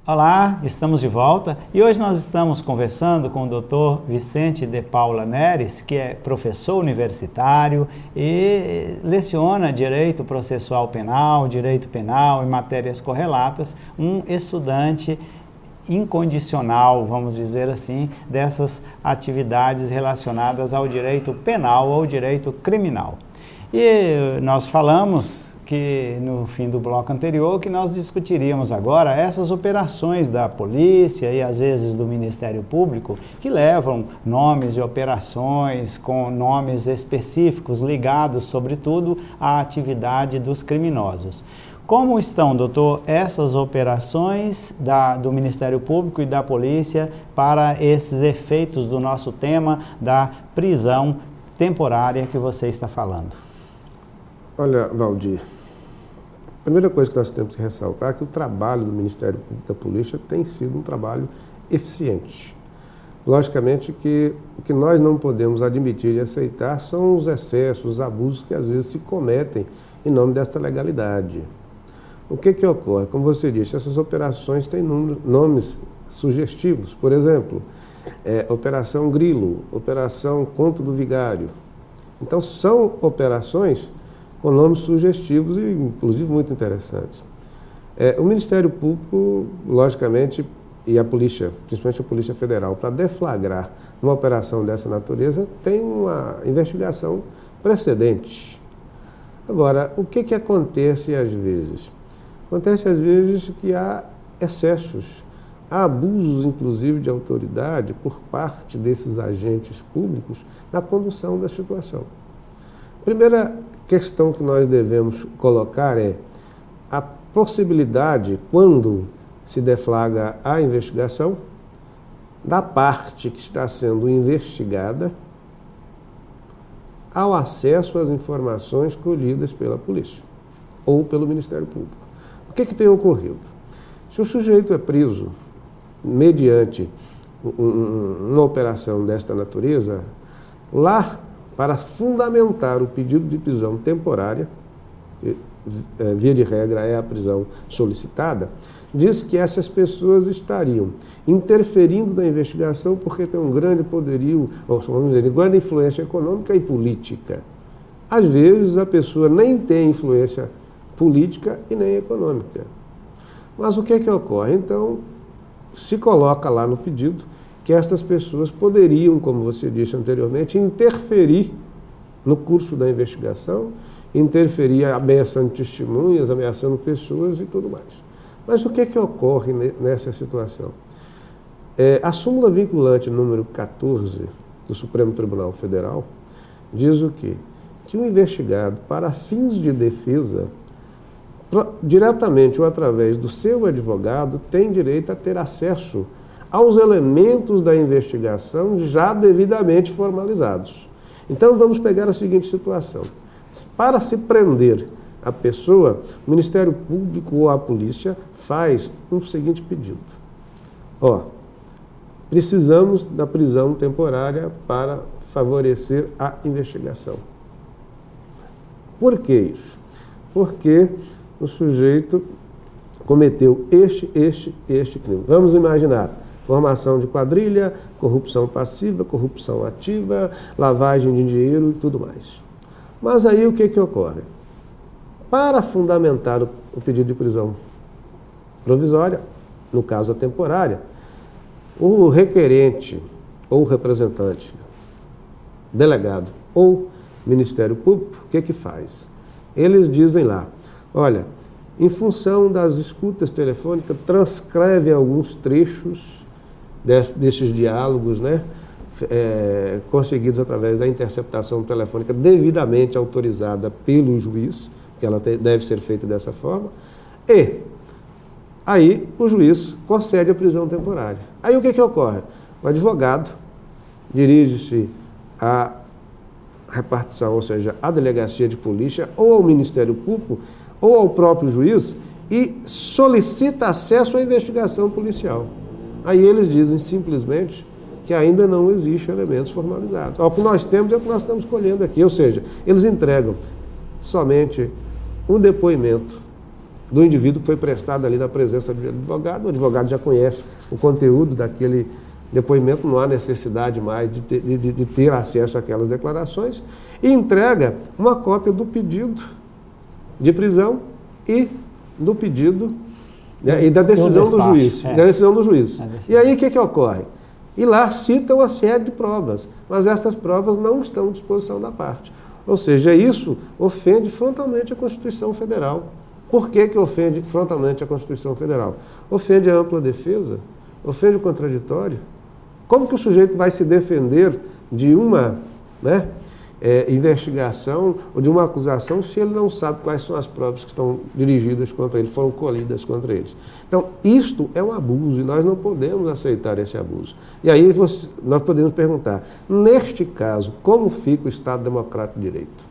Olá, estamos de volta e hoje nós estamos conversando com o Dr. Vicente de Paula Neres, que é professor universitário e leciona Direito Processual Penal, Direito Penal e matérias correlatas, um estudante incondicional, vamos dizer assim, dessas atividades relacionadas ao direito penal ou direito criminal. E nós falamos que no fim do bloco anterior que nós discutiríamos agora essas operações da polícia e às vezes do Ministério Público que levam nomes de operações com nomes específicos ligados sobretudo à atividade dos criminosos. Como estão, doutor, essas operações do Ministério Público e da Polícia para esses efeitos do nosso tema da prisão temporária que você está falando? Olha, Valdir, a primeira coisa que nós temos que ressaltar é que o trabalho do Ministério Público e da Polícia tem sido um trabalho eficiente. Logicamente que o que nós não podemos admitir e aceitar são os excessos, os abusos que às vezes se cometem em nome desta legalidade. O que ocorre? Como você disse, essas operações têm nomes sugestivos. Por exemplo, Operação Grilo, Operação Conto do Vigário. Então são operações com nomes sugestivos e, inclusive, muito interessantes. O Ministério Público, logicamente, e a Polícia, principalmente a Polícia Federal, para deflagrar uma operação dessa natureza, tem uma investigação precedente. Agora, o que acontece às vezes? Acontece às vezes que há excessos, há abusos, inclusive, de autoridade por parte desses agentes públicos na condução da situação. Primeira questão que nós devemos colocar é a possibilidade, quando se deflagra a investigação, da parte que está sendo investigada ao acesso às informações colhidas pela polícia ou pelo Ministério Público. O que tem ocorrido? Se o sujeito é preso mediante uma operação desta natureza, lá, para fundamentar o pedido de prisão temporária, via de regra é a prisão solicitada, diz que essas pessoas estariam interferindo na investigação porque tem um grande poderio, ou vamos dizer, grande influência econômica e política. Às vezes a pessoa nem tem influência política e nem econômica. Mas o que ocorre? Então, se coloca lá no pedido que estas pessoas poderiam, como você disse anteriormente, interferir no curso da investigação, interferir ameaçando testemunhas, ameaçando pessoas e tudo mais. Mas o que ocorre nessa situação? A súmula vinculante número 14 do Supremo Tribunal Federal diz o quê? Que o investigado, para fins de defesa, diretamente ou através do seu advogado, tem direito a ter acesso aos elementos da investigação já devidamente formalizados. Então vamos pegar a seguinte situação. Para se prender a pessoa, o Ministério Público ou a Polícia faz um seguinte pedido. Precisamos da prisão temporária para favorecer a investigação. Por que isso? Porque o sujeito cometeu este crime. Vamos imaginar. Formação de quadrilha, corrupção passiva, corrupção ativa, lavagem de dinheiro e tudo mais. Mas aí o que ocorre? Para fundamentar o pedido de prisão provisória, no caso a temporária, o requerente ou representante, delegado ou Ministério Público, o que faz? Eles dizem lá, olha, em função das escutas telefônicas, transcreve alguns trechos desses diálogos, né, conseguidos através da interceptação telefônica devidamente autorizada pelo juiz, que ela deve ser feita dessa forma, e aí o juiz concede a prisão temporária. Aí o que ocorre? O advogado dirige-se à repartição, ou seja, à delegacia de polícia, ou ao Ministério Público, ou ao próprio juiz, e solicita acesso à investigação policial. Aí eles dizem simplesmente que ainda não existe elementos formalizados. O que nós temos é o que nós estamos colhendo aqui, ou seja, eles entregam somente um depoimento do indivíduo que foi prestado ali na presença do advogado. O advogado já conhece o conteúdo daquele depoimento, não há necessidade mais de ter acesso àquelas declarações, e entrega uma cópia do pedido de prisão e do pedido, né, e da decisão do juiz. Da decisão do juiz. E aí o que ocorre? E lá citam uma série de provas, mas essas provas não estão à disposição da parte. Ou seja, isso ofende frontalmente a Constituição Federal. Por que ofende frontalmente a Constituição Federal? Ofende a ampla defesa, ofende o contraditório. Como que o sujeito vai se defender de uma investigação ou de uma acusação se ele não sabe quais são as provas que estão dirigidas contra ele, foram colhidas contra eles? Então, isto é um abuso e nós não podemos aceitar esse abuso. E aí nós podemos perguntar, neste caso, como fica o Estado Democrático de Direito?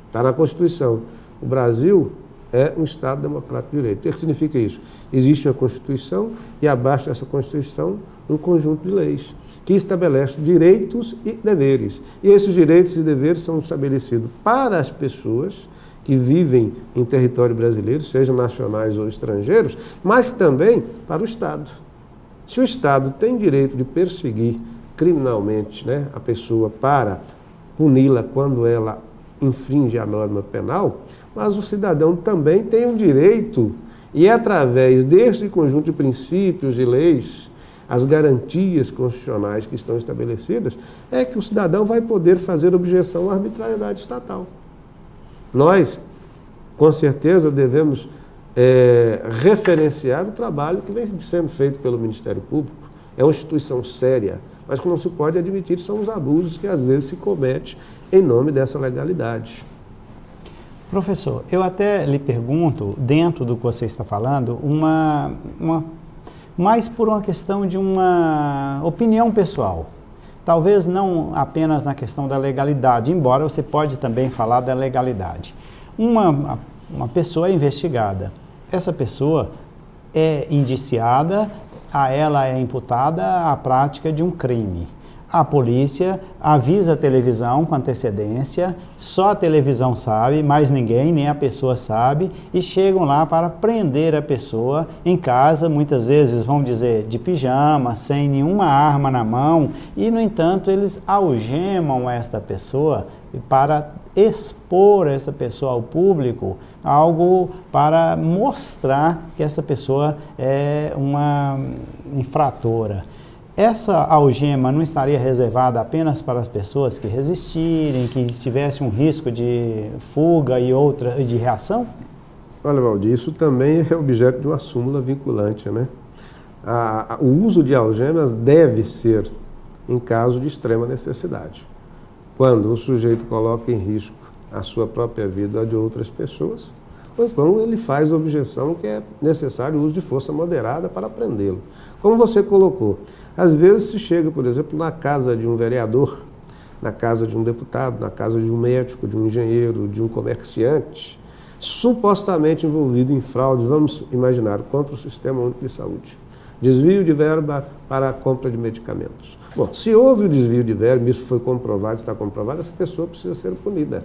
Está na Constituição. O Brasil é um Estado Democrático de Direito. O que significa isso? Existe uma Constituição e abaixo dessa Constituição um conjunto de leis que estabelece direitos e deveres. E esses direitos e deveres são estabelecidos para as pessoas que vivem em território brasileiro, sejam nacionais ou estrangeiros, mas também para o Estado. Se o Estado tem direito de perseguir criminalmente, a pessoa para puni-la quando ela infringe a norma penal, mas o cidadão também tem um direito, e é através desse conjunto de princípios e leis, as garantias constitucionais que estão estabelecidas, é que o cidadão vai poder fazer objeção à arbitrariedade estatal. Nós, com certeza, devemos referenciar o trabalho que vem sendo feito pelo Ministério Público. É uma instituição séria, mas o que não se pode admitir são os abusos que às vezes se cometem em nome dessa legalidade. Professor, eu até lhe pergunto, dentro do que você está falando, mais por uma questão de uma opinião pessoal. Talvez não apenas na questão da legalidade, embora você pode também falar da legalidade. Uma pessoa é investigada, essa pessoa é indiciada, a ela é imputada a prática de um crime. A polícia avisa a televisão com antecedência, só a televisão sabe, mais ninguém, nem a pessoa sabe, e chegam lá para prender a pessoa em casa, muitas vezes, vamos dizer, de pijama, sem nenhuma arma na mão, e, no entanto, eles algemam esta pessoa para expor essa pessoa ao público, algo para mostrar que essa pessoa é uma infratora. Essa algema não estaria reservada apenas para as pessoas que resistirem, que tivessem um risco de fuga e outra de reação? Olha, Valdir, isso também é objeto de uma súmula vinculante, O uso de algemas deve ser em caso de extrema necessidade. Quando o sujeito coloca em risco a sua própria vida ou a de outras pessoas, ou quando ele faz objeção que é necessário o uso de força moderada para prendê-lo. Como você colocou, às vezes se chega, por exemplo, na casa de um vereador, na casa de um deputado, na casa de um médico, de um engenheiro, de um comerciante, supostamente envolvido em fraudes, vamos imaginar, contra o Sistema Único de Saúde. Desvio de verba para a compra de medicamentos. Bom, se houve o desvio de verba, isso foi comprovado, está comprovado, essa pessoa precisa ser punida.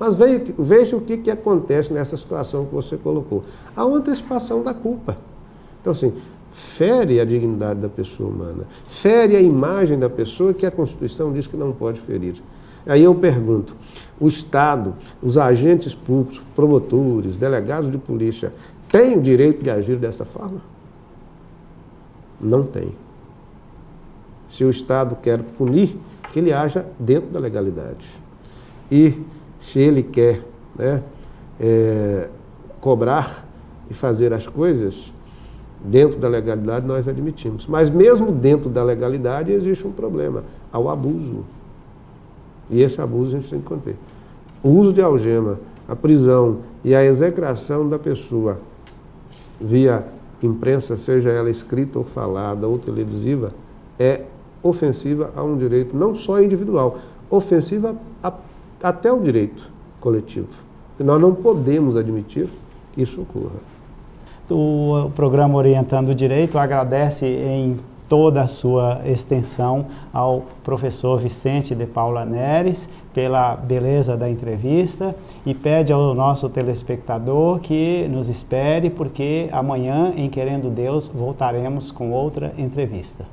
Mas veja o que acontece nessa situação que você colocou. Há uma antecipação da culpa. Então, assim, fere a dignidade da pessoa humana, fere a imagem da pessoa que a Constituição diz que não pode ferir. Aí eu pergunto, o Estado, os agentes públicos, promotores, delegados de polícia, têm o direito de agir dessa forma? Não tem. Se o Estado quer punir, que ele haja dentro da legalidade. E se ele quer cobrar e fazer as coisas dentro da legalidade, nós admitimos. Mas mesmo dentro da legalidade existe um problema, há o abuso. E esse abuso a gente tem que conter. O uso de algema, a prisão e a execração da pessoa via imprensa, seja ela escrita ou falada ou televisiva, é ofensiva a um direito não só individual, ofensiva até o direito coletivo. E nós não podemos admitir que isso ocorra. O programa Orientando o Direito agradece em toda a sua extensão ao professor Vicente de Paula Neres pela beleza da entrevista e pede ao nosso telespectador que nos espere, porque amanhã, em Querendo Deus, voltaremos com outra entrevista.